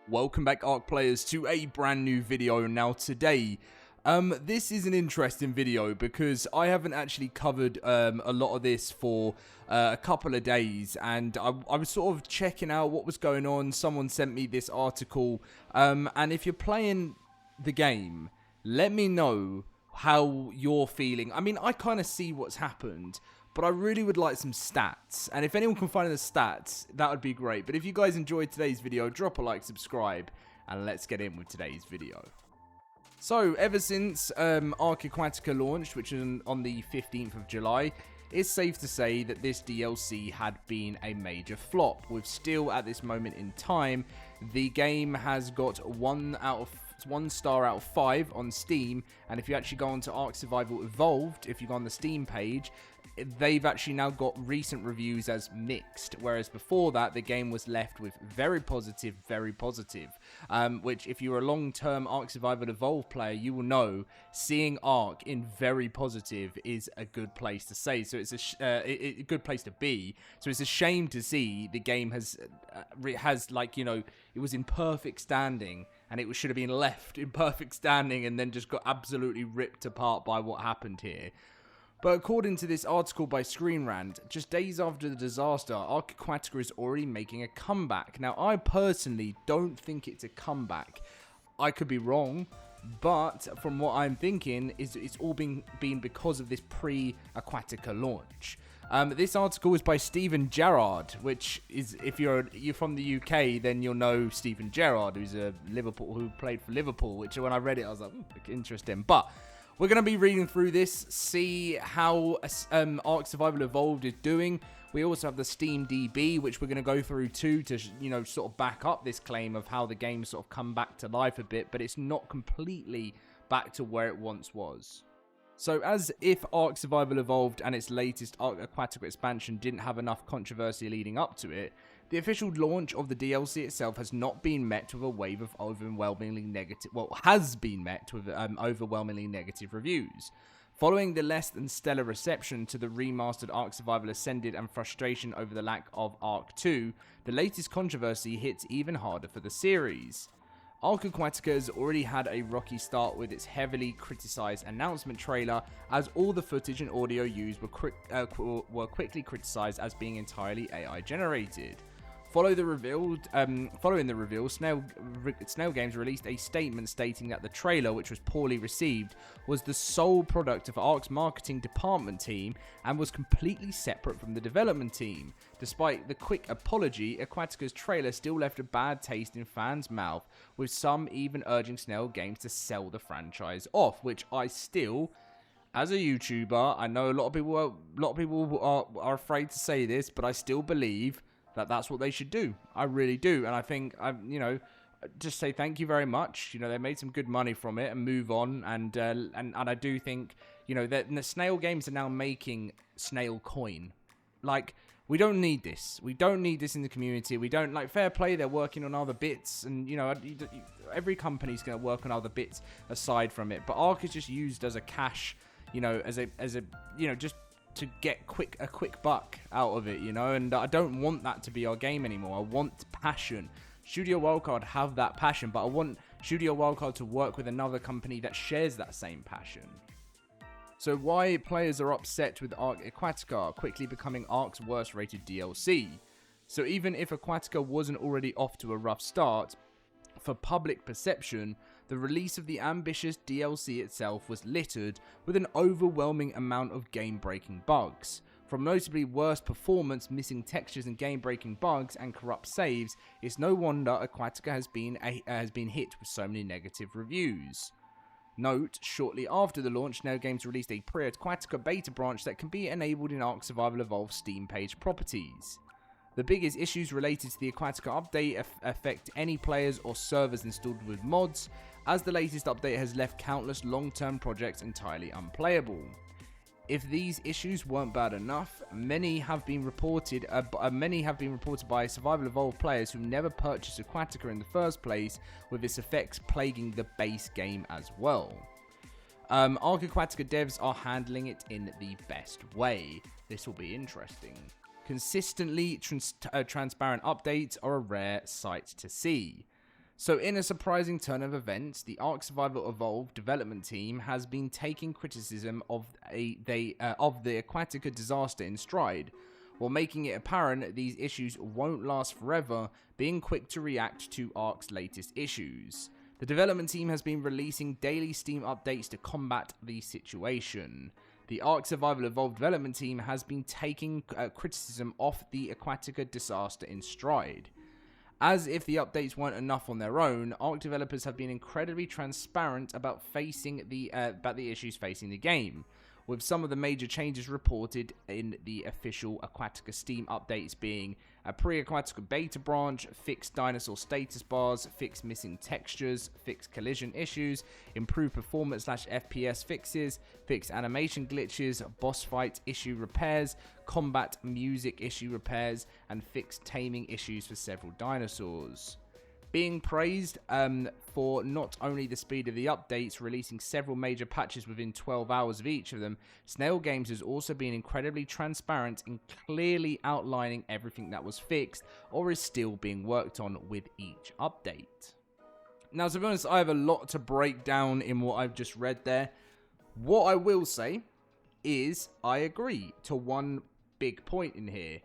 Welcome back, ARK players, to a brand new video. Now today, this is an interesting video because I haven't actually covered a lot of this for a couple of days, and I was sort of checking out what was going on. Someone sent me this article, and if you're playing the game, let me know how you're feeling. I mean, I kind of see what's happened, but I really would like some stats, and if anyone can find the stats, that would be great. But if you guys enjoyed today's video, drop a like, subscribe, and let's get in with today's video. So, ever since ARK Aquatica launched, which is on the 15th of July, it's safe to say that this DLC had been a major flop, with still, at this moment in time, the game has got 1 star out of 5 on Steam, and if you actually go onto ARK Survival Evolved, if you go on the Steam page, they've actually now got recent reviews as mixed, whereas before that the game was left with very positive, which if you're a long-term ARK Survival Evolved player, you will know seeing ARK in very positive is a good place to say. So it's a good place to be. So it's a shame to see the game has like, you know, it was in perfect standing and it should have been left in perfect standing and then just got absolutely ripped apart by what happened here. But according to this article by Screen Rant, just days after the disaster, ARK Aquatica is already making a comeback. Now, I personally don't think it's a comeback. I could be wrong, but from what I'm thinking, it's all been because of this pre-Aquatica launch. This article is by Steven Gerrard, which is, if you're from the UK, then you'll know Steven Gerrard, who played for Liverpool, which when I read it, I was like, interesting. But we're going to be reading through this, see how ARK Survival Evolved is doing. We also have the Steam DB, which we're going to go through too, to, you know, sort of back up this claim of how the game sort of come back to life a bit, but it's not completely back to where it once was. So as if ARK Survival Evolved and its latest ARK Aquatica expansion didn't have enough controversy leading up to it, the official launch of the DLC itself has not been met with a wave of overwhelmingly negative, overwhelmingly negative reviews. Following the less than stellar reception to the remastered ARK Survival Ascended and frustration over the lack of ARK 2, the latest controversy hits even harder for the series. ARK Aquatica has already had a rocky start with its heavily criticised announcement trailer, as all the footage and audio used were quickly criticised as being entirely AI generated. Following the reveal, Snail Games released a statement stating that the trailer, which was poorly received, was the sole product of ARK's marketing department team and was completely separate from the development team. Despite the quick apology, Aquatica's trailer still left a bad taste in fans' mouth, with some even urging Snail Games to sell the franchise off, which I still, as a YouTuber, I know a lot of people are afraid to say this, but I still believe that's what they should do. I really do. And I think, just say thank you very much. You know, they made some good money from it and move on. And I do think, you know, that the Snail Games are now making Snail Coin. Like, we don't need this. We don't need this in the community. We don't, like, fair play, they're working on other bits. And, you know, every company's going to work on other bits aside from it. But ARK is just used as a cash, you know, as a you know, just to get a quick buck out of it, you know, and I don't want that to be our game anymore. I want passion. Studio Wildcard have that passion, but I want Studio Wildcard to work with another company that shares that same passion. So why players are upset with ARK Aquatica quickly becoming ARK's worst rated DLC. So even if Aquatica wasn't already off to a rough start, for public perception, the release of the ambitious DLC itself was littered with an overwhelming amount of game-breaking bugs. From notably worse performance, missing textures and game-breaking bugs, and corrupt saves, it's no wonder Aquatica has been hit with so many negative reviews. Note, shortly after the launch, Snail Games released a pre-Aquatica beta branch that can be enabled in ARK Survival Evolved Steam page properties. The biggest issues related to the Aquatica update affect any players or servers installed with mods, as the latest update has left countless long-term projects entirely unplayable. If these issues weren't bad enough, many have been reported by Survival Evolved players who never purchased Aquatica in the first place, with its effects plaguing the base game as well. ARK Aquatica devs are handling it in the best way. This will be interesting. Consistently transparent updates are a rare sight to see. So in a surprising turn of events, the ARK Survival Evolved development team has been taking criticism of the Aquatica disaster in stride, while making it apparent these issues won't last forever, being quick to react to ARK's latest issues. The development team has been releasing daily Steam updates to combat the situation. The ARK Survival Evolved development team has been taking criticism of the Aquatica disaster in stride. As if the updates weren't enough on their own, ARK developers have been incredibly transparent about the issues facing the game, with some of the major changes reported in the official Aquatica Steam updates being a pre-Aquatica beta branch, fixed dinosaur status bars, fixed missing textures, fixed collision issues, improved performance/FPS fixes, fixed animation glitches, boss fight issue repairs, combat music issue repairs, and fixed taming issues for several dinosaurs. Being praised for not only the speed of the updates, releasing several major patches within 12 hours of each of them, Snail Games has also been incredibly transparent in clearly outlining everything that was fixed or is still being worked on with each update. Now, to be honest, I have a lot to break down in what I've just read there. What I will say is I agree to one big point in here.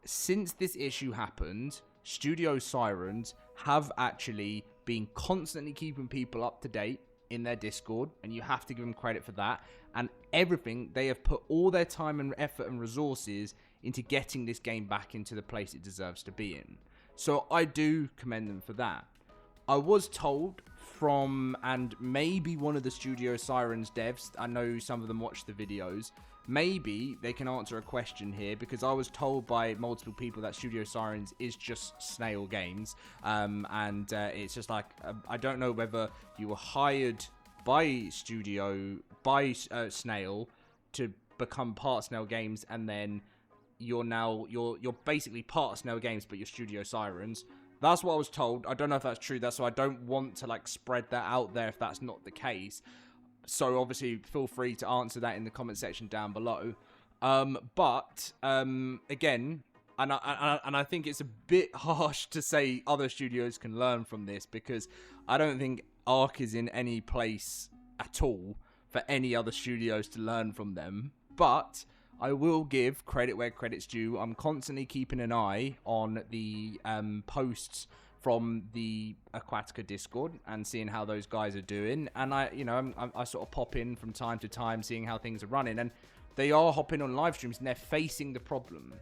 Since this issue happened, Studio Sirens have actually been constantly keeping people up to date in their Discord, and you have to give them credit for that. And everything, they have put all their time and effort and resources into getting this game back into the place it deserves to be in. So I do commend them for that. I was told from, and maybe one of the Studio Sirens devs, I know some of them watch the videos, maybe they can answer a question here, because I was told by multiple people that Studio Sirens is just Snail Games, and it's just like, I don't know whether you were hired by Snail to become part of Snail Games, and then you're basically part of Snail Games, but you're Studio Sirens. That's what I was told. I don't know if that's true. That's why I don't want to like spread that out there if that's not the case. So obviously feel free to answer that in the comment section down below. But again, and I think it's a bit harsh to say other studios can learn from this, because I don't think ARK is in any place at all for any other studios to learn from them. But I will give credit where credit's due. I'm constantly keeping an eye on the posts from the Aquatica Discord and seeing how those guys are doing. And I sort of pop in from time to time, seeing how things are running. And they are hopping on live streams and they're facing the problem.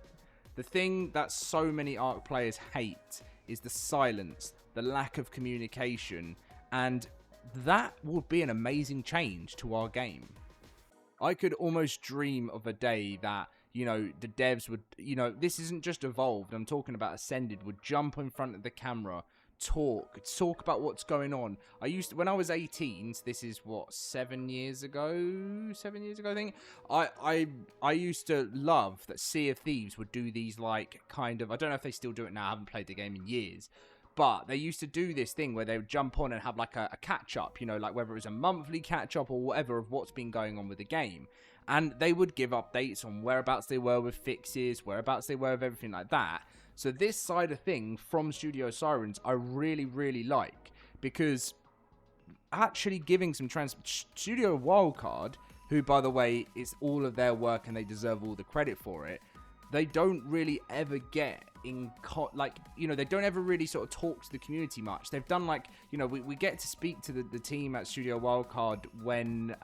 The thing that so many ARK players hate is the silence, the lack of communication, and that would be an amazing change to our game. I could almost dream of a day that, you know, the devs would, you know, this isn't just Evolved, I'm talking about Ascended, would jump in front of the camera, talk about what's going on. When I was 18, so this is what, 7 years ago, I think, I used to love that Sea of Thieves would do these, like, kind of, I don't know if they still do it now, I haven't played the game in years, but they used to do this thing where they would jump on and have like a catch-up, you know, like whether it was a monthly catch-up or whatever of what's been going on with the game. And they would give updates on whereabouts they were with fixes, whereabouts they were with everything like that. So this side of thing from Studio Sirens, I really, really like. Because actually giving some Studio Wildcard, who, by the way, it's all of their work and they deserve all the credit for it, they don't really ever get they don't ever really sort of talk to the community much. They've done like, you know, we get to speak to the team at Studio Wildcard when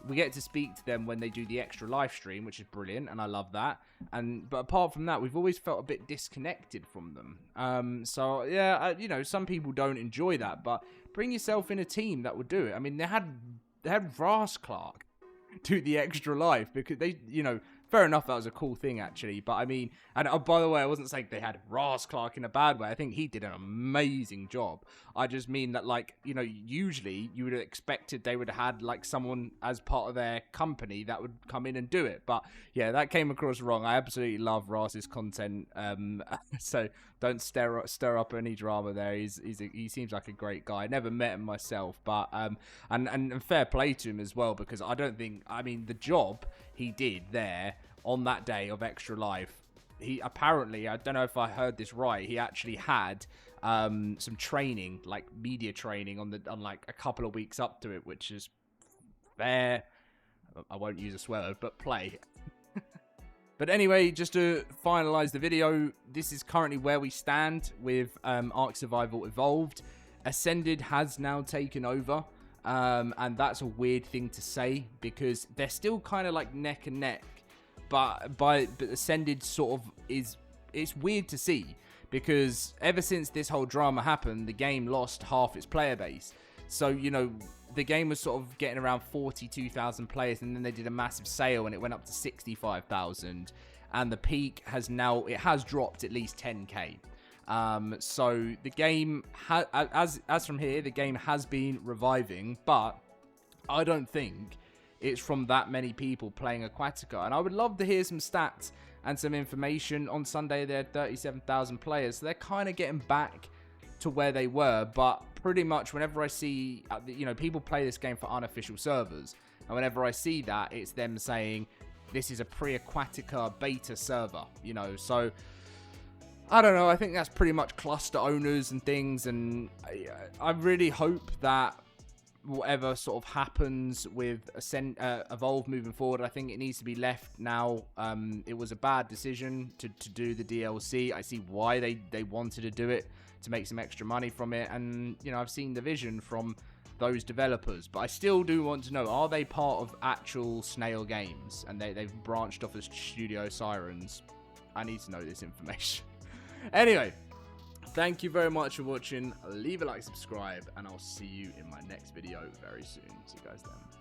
we get to speak to them when they do the extra live stream, which is brilliant, and I love that. But apart from that, we've always felt a bit disconnected from them. So yeah, you know, some people don't enjoy that, but bring yourself in a team that would do it. I mean, they had Ras Clark do the extra live because they, you know, fair enough, that was a cool thing, actually. But, I mean, and by the way, I wasn't saying they had Ras Clark in a bad way. I think he did an amazing job. I just mean that, like, you know, usually you would have expected they would have had, like, someone as part of their company that would come in and do it. But, yeah, that came across wrong. I absolutely love Ras's content. So don't stir up any drama there. He seems like a great guy. I never met him myself. But, and fair play to him as well, because I don't think, I mean, the job he did there on that day of Extra Life, he apparently, I don't know if I heard this right, he actually had some training, like media training on like a couple of weeks up to it, which is fair. I won't use a swear word, but play. But anyway, just to finalize the video, this is currently where we stand with Ark Survival Evolved. Ascended has now taken over, and that's a weird thing to say because they're still kind of like neck and neck, but Ascended sort of it's weird to see because ever since this whole drama happened, the game lost half its player base. So, you know, the game was sort of getting around 42,000 players, and then they did a massive sale and it went up to 65,000, and the peak has now, it has dropped at least 10k. So the game, as from here, the game has been reviving, but I don't think it's from that many people playing Aquatica. And I would love to hear some stats and some information. On Sunday, they had 37,000 players, so they're kind of getting back to where they were. But pretty much whenever I see, you know, people play this game for unofficial servers, and whenever I see that, it's them saying this is a pre-Aquatica beta server, you know. So I don't know, I think that's pretty much cluster owners and things, and I really hope that whatever sort of happens with Evolve moving forward, I think it needs to be left now. It was a bad decision to do the DLC. I see why they wanted to do it, to make some extra money from it, and you know, I've seen the vision from those developers, but I still do want to know, are they part of actual Snail Games and they've branched off as Studio Sirens? I need to know this information. Anyway, thank you very much for watching. Leave a like, subscribe, and I'll see you in my next video very soon. See you guys then.